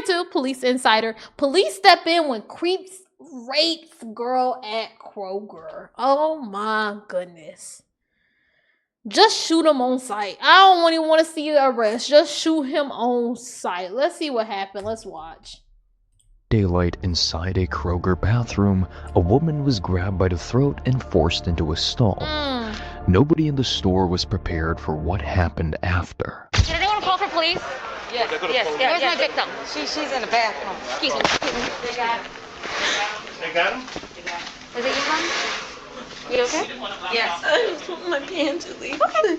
to Police Insider. Police step in when creeps rapes girl at Kroger. Oh my goodness. Just shoot him on sight. I don't even want to see the arrest. Just shoot him on sight. Let's see what happened. Let's watch. Daylight inside a Kroger bathroom, a woman was grabbed by the throat and forced into a stall. Nobody in the store was prepared for what happened after. Did anyone call for police? Yes. Where's my victim? She's in the bathroom. Excuse me. They got him? Was it you, hon? You okay? Yes. I just want my pants to leave. Okay.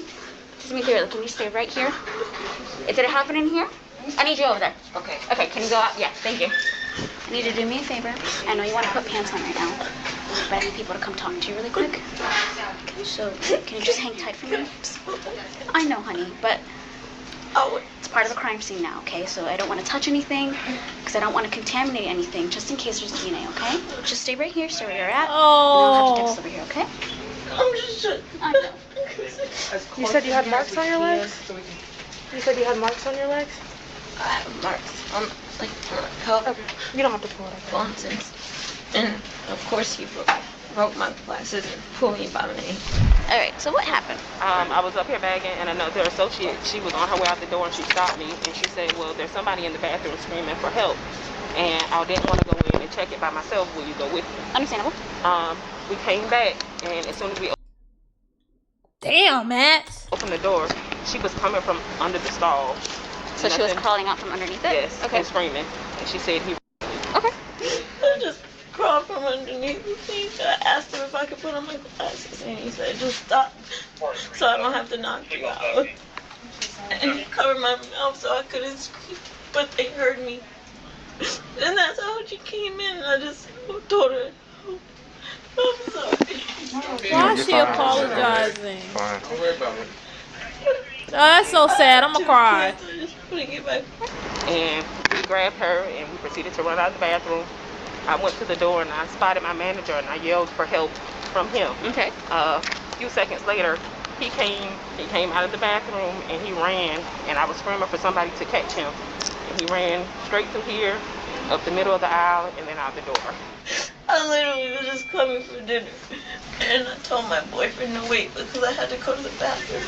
Just be clear. Can you stay right here? Did it happen in here? I need you over there. Okay. Okay, can you go out? Yeah, thank you. I need you to do me a favor. I know you want to put pants on right now, but I need people to come talk to you really quick. So, can you just hang tight for me? I know, honey, but it's part of a crime scene now, okay? So I don't want to touch anything, because I don't want to contaminate anything, just in case there's DNA, okay? Just stay right here, stay where you're at, and I'll have to text over here, okay? I'm just I know. You said you had marks on your legs? You said you had marks on your legs? I have marks on like help. Okay. You don't have to pull it up. Nonsense. And of course he broke my glasses and pulled me by my name. All right, so what happened? I was up here bagging, and another associate, she was on her way out the door, and she stopped me, and she said, well, there's somebody in the bathroom screaming for help, and I didn't want to go in and check it by myself. Will you go with me? Understandable. We came back, and as soon as we Damn, Matt. opened the door, she was coming from under the stall. So she was crawling out from underneath it? Yes, Okay. and screaming, and she said he... Okay. I just crawled from underneath the thing. I asked him if I could put on my glasses, and he said, just stop, so I don't have to knock you out. And he covered my mouth so I couldn't scream, but they heard me. And that's how she came in, and I just told her, I'm sorry. Why is she apologizing? Fine. Don't worry about it. Oh, that's so sad. I'm gonna cry. Just putting it back. And we grabbed her, and we proceeded to run out of the bathroom. I went to the door, and I spotted my manager, and I yelled for help from him. Okay. A few seconds later, he came out of the bathroom, and he ran, and I was screaming for somebody to catch him. And he ran straight through here, up the middle of the aisle, and then out the door. I literally was just coming for dinner, and I told my boyfriend to wait because I had to go to the bathroom.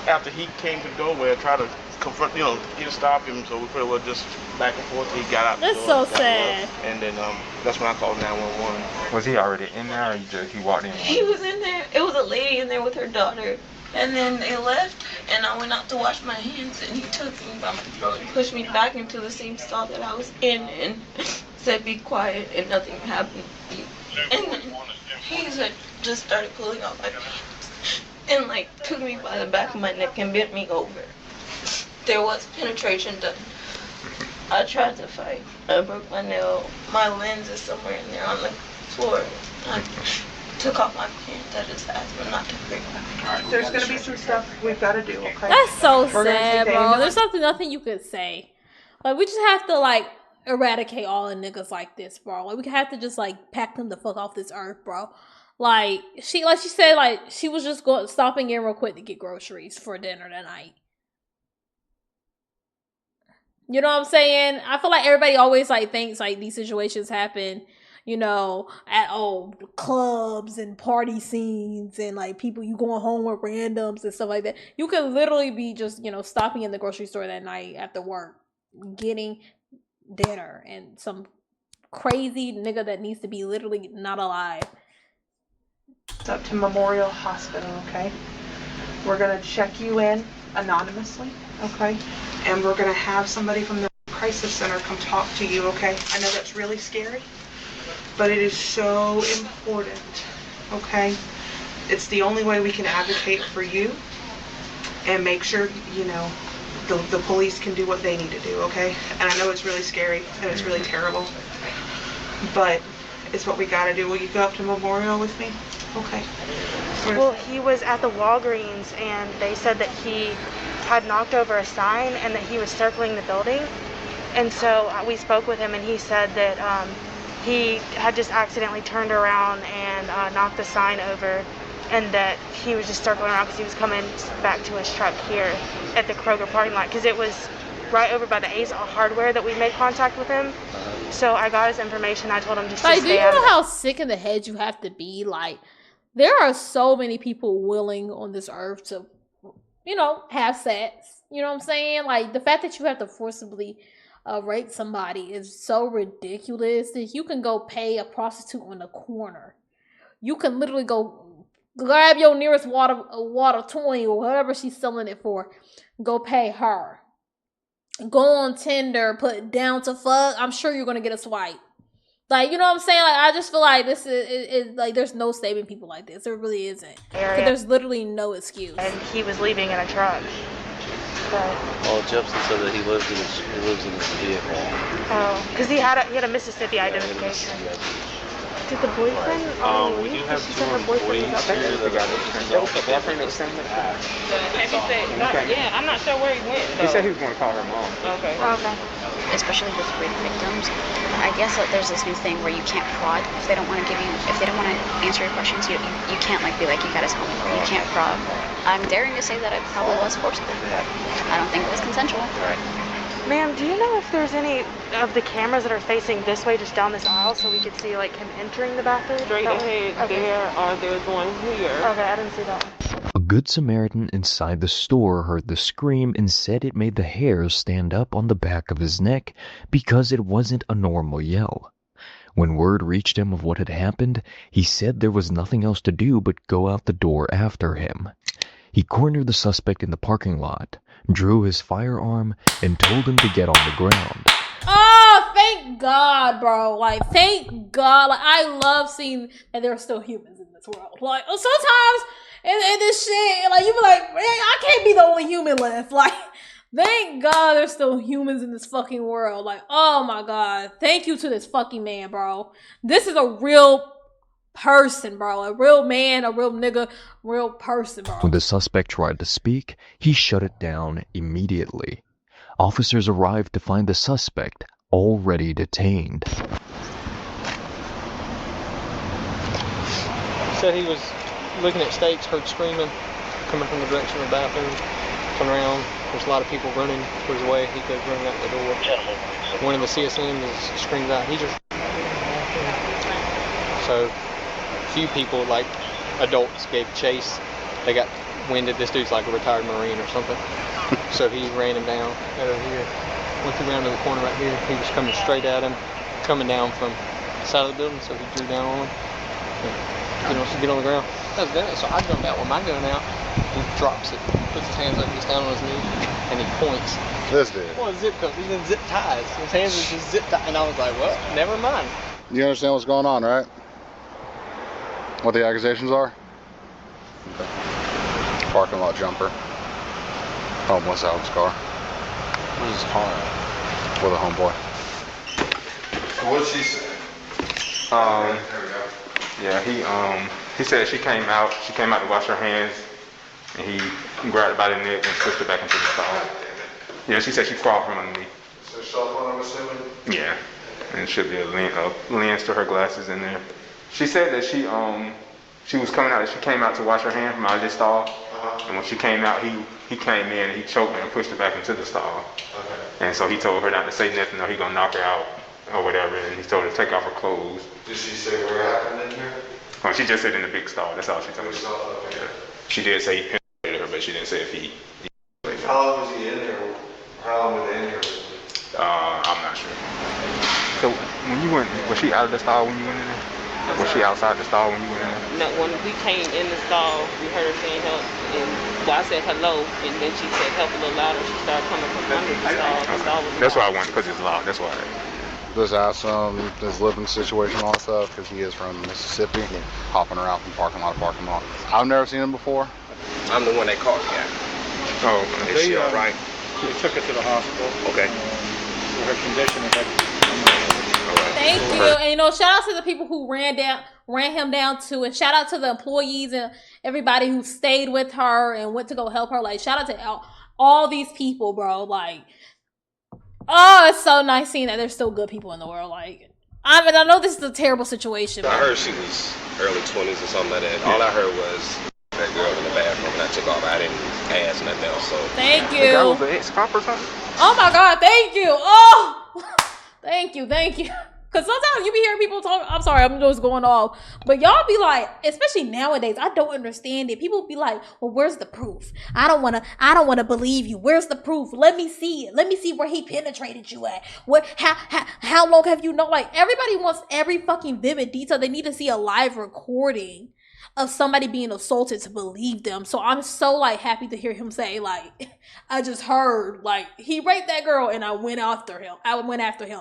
After he came to the doorway and tried to confront, he didn't stop him, so we pretty well just back and forth. He got out the That's door. so sad. And then that's when I called 911. Was he already in there, or he walked in? He was in there. It was a lady in there with her daughter. And then they left, and I went out to wash my hands, and he took me by my throat and pushed me back into the same stall that I was in and said, be quiet, and nothing happened. And then he just started pulling out my pants and took me by the back of my neck and bent me over. There was penetration done. I tried to fight. I broke my nail. My lens is somewhere in there on the floor. I took off my pants. I just asked them not to break my pants. There's gonna be some stuff we've got to do, okay? That's so We're gonna sad, take the bro. ambulance. There's nothing you could say. Like, we just have to eradicate all the niggas like this, bro. Like, we have to just pack them the fuck off this earth, bro. She said, she was just stopping in real quick to get groceries for dinner that night. You know what I'm saying? I feel like everybody always thinks these situations happen, at clubs and party scenes and people you going home with randoms and stuff like that. You could literally be just, stopping in the grocery store that night after work, getting dinner, and some crazy nigga that needs to be literally not alive. It's up to Memorial Hospital, okay? We're gonna check you in anonymously, okay? And we're gonna have somebody from the crisis center come talk to you, okay? I know that's really scary, but it is so important, okay? It's the only way we can advocate for you and make sure, the police can do what they need to do, okay? And I know it's really scary and it's really terrible, but it's what we gotta do. Will you go up to Memorial with me? Okay. Well, he was at the Walgreens, and they said that he had knocked over a sign and that he was circling the building. And so we spoke with him, and he said that he had just accidentally turned around and knocked the sign over, and that he was just circling around because he was coming back to his truck here at the Kroger parking lot, because it was right over by the Ace Hardware that we made contact with him. So I got his information. I told him just to Like, do stay you out know of it. how sick in the head you have to be? Like, there are so many people willing on this earth to, have sex. You know what I'm saying? Like, the fact that you have to forcibly rape somebody is so ridiculous that you can go pay a prostitute on the corner. You can literally go grab your nearest water 20 or whatever she's selling it for. Go pay her. Go on Tinder, put down to fuck. I'm sure you're going to get a swipe. Like, you know what I'm saying? Like, I just feel like this is like, there's no saving people like this. There really isn't. Because there's literally no excuse. And he was leaving in a truck. But, Well, Jepson said that he lives in his vehicle. oh, because he had a Mississippi identification. Did the boyfriend? We do have two employees here that The boyfriend that was saying that? Yeah, I'm not sure where he went. He said he was going to call her mom. Okay. Okay. Especially with rape victims, I guess that there's this new thing where you can't prod if they don't want to if they don't want to answer your questions. You can't be like, you gotta tell me. You can't prod. I'm daring to say that it probably was forcible. I don't think it was consensual. Right. Ma'am, do you know if there's any of the cameras that are facing this way, just down this aisle, so we could see him entering the bathroom? Straight ahead there, or there's one here. Okay, I didn't see that one. A good Samaritan inside the store heard the scream and said it made the hairs stand up on the back of his neck because it wasn't a normal yell. When word reached him of what had happened, he said there was nothing else to do but go out the door after him. He cornered the suspect in the parking lot, drew his firearm, and told him to get on the ground. Oh, thank God, bro. Like, thank God. Like, I love seeing that there are still humans in this world. Like, sometimes in this shit, like, you be like, man, I can't be the only human left. Like, thank God there's still humans in this fucking world. Like, oh my God. Thank you to this fucking man, bro. This is a real person, bro. A real man, a real nigga, real person, bro. When the suspect tried to speak, he shut it down immediately. Officers arrived to find the suspect already detained. Said he was looking at stakes, heard screaming coming from the direction of the bathroom. Turned around, there's a lot of people running towards the way. He goes running out the door. One of the CSMs screams out, "He's just." So a few people, like adults, gave chase. They got winded. This dude's like a retired Marine or something. So he ran him down over here. Went around to the corner right here. He was coming straight at him, coming down from the side of the building. So he drew down on him. Get on the ground. That was that. So I jumped out with my gun out. He drops it, puts his hands up, he's down on his knee, and he points. This dude. Well, zip code. He's in zip ties. His hands are just zip tied, and I was like, well, never mind. You understand what's going on, right? What the accusations are? Okay. Parking lot jumper. Homeless out of his car. What is his car at? With a homeboy. What did she say? Yeah, he said she came out to wash her hands, and he grabbed her by the neck and pushed her back into the stall. Yeah, she said she crawled from underneath. So cell phone, I'm assuming? Yeah, and it should be a lens to her glasses in there. She said that she came out to wash her hands from out of this stall, and when she came out, he came in and he choked her and pushed her back into the stall. Okay. And so he told her not to say nothing or he gonna knock her out or whatever, and he told her to take off her clothes. Did she say where it happened in here? Oh, she just said in the big stall. That's all she told me. Okay. Yeah. She did say he penetrated her, but she didn't say if he. How long was he in there? How long were they in here? I'm not sure. So when you went, was she out of the stall when you went in there? Was she outside the stall when you went in there? No, when we came in the stall, we heard her saying help, and I said hello, and then she said help a little louder. She started coming from under the stall. The stall was That's why I loud. went, because it's loud. That's why. Just asked him his living situation, all that stuff, because he is from Mississippi, hopping around from parking lot to parking lot. I've never seen him before. I'm the one that caught the guy. Oh, Is she all right? They took her to the hospital. Okay. Her condition is like. Thank you. And shout out to the people who ran him down too, and shout out to the employees and everybody who stayed with her and went to go help her. Like, shout out to all these people, bro. Like, oh, it's so nice seeing that there's still good people in the world. Like, I know this is a terrible situation. I heard she was early 20s or something like that. All I heard was that girl in the bathroom, and I took off. I didn't ask nothing else. So thank The guy was you. an ex-cop or something? Oh my God, thank you. Oh, thank you. Because sometimes you be hearing people talk. I'm sorry, I'm just going off. But y'all be like, especially nowadays, I don't understand it. People be like, well, where's the proof? I don't wanna believe you. Where's the proof? Let me see it. Let me see where he penetrated you at. How long have you known? Like, everybody wants every fucking vivid detail. They need to see a live recording of somebody being assaulted to believe them. So I'm so like happy to hear him say, like, I just heard, like, he raped that girl and I went after him.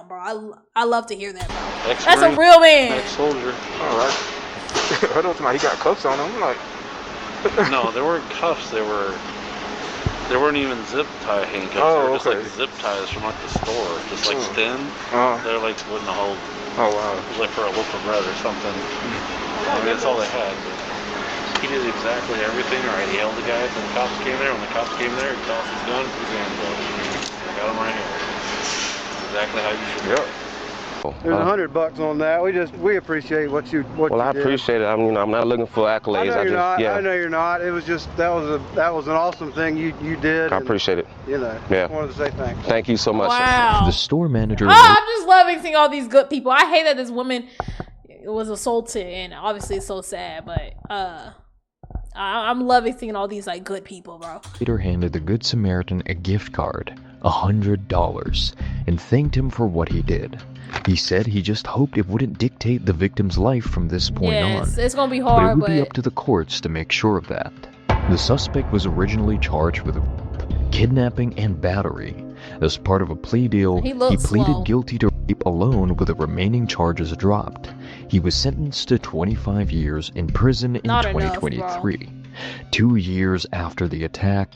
Bro. I love to hear that, bro. That's a real man. Ex-soldier. All right. I don't know, he got cuffs on him. I'm like, no, there weren't cuffs. They weren't even zip tie handcuffs. Oh, they were just okay. like zip ties from like the store, just like thin. They're like wouldn't hold. Oh wow. It was like for a loaf of bread or something. I mean, that's all they had. But he did exactly everything right. He held the guy until the cops came there. When the cops came there, he tossed his gun, put his hands up. I got him right here. That's exactly how you should do it. There's $100 on that. We appreciate what you did. Well, I appreciate it. I'm not looking for accolades. I know you're not. It was just that was an awesome thing you did. I appreciate it. You know, yeah. Just wanted to say thanks. Thank you so much. Wow. The store manager. I'm just loving seeing all these good people. I hate that this woman was assaulted, and obviously it's so sad. But I'm loving seeing all these like good people, bro. Later handed the Good Samaritan a gift card, $100, and thanked him for what he did. He said he just hoped it wouldn't dictate the victim's life from this point on. Yes, it's gonna be hard, but it would be up to the courts to make sure of that. The suspect was originally charged with kidnapping and battery. As part of a plea deal, he pleaded guilty to rape alone, with the remaining charges dropped. He was sentenced to 25 years in prison in 2023. 2 years after the attack,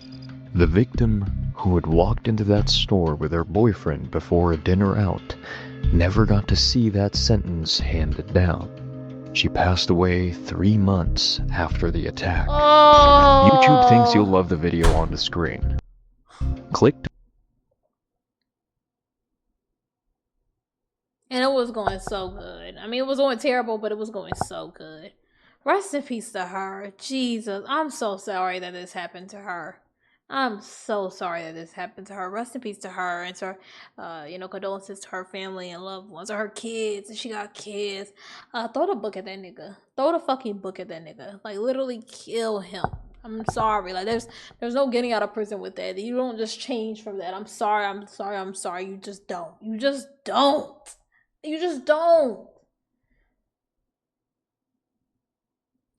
the victim, who had walked into that store with her boyfriend before a dinner out, never got to see that sentence handed down. She passed away 3 months after the attack. Oh. YouTube thinks you'll love the video on the screen. Click. And it was going so good. I mean, it was going terrible, but it was going so good. Rest in peace to her. Jesus, I'm so sorry that this happened to her. I'm so sorry that this happened to her. Rest in peace to her, and to her, condolences to her family and loved ones, or her kids, if she got kids. Throw the book at that nigga. Throw the fucking book at that nigga. Like, literally kill him. I'm sorry. Like, there's no getting out of prison with that. You don't just change from that. I'm sorry. You just don't. You just don't.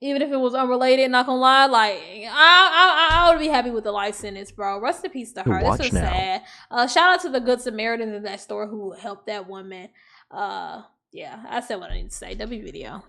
Even if it was unrelated, not gonna lie, like, I would be happy with the life sentence, bro. Rest in peace to her. This is sad. Shout out to the Good Samaritans in that store who helped that woman. Yeah, I said what I need to say. W video.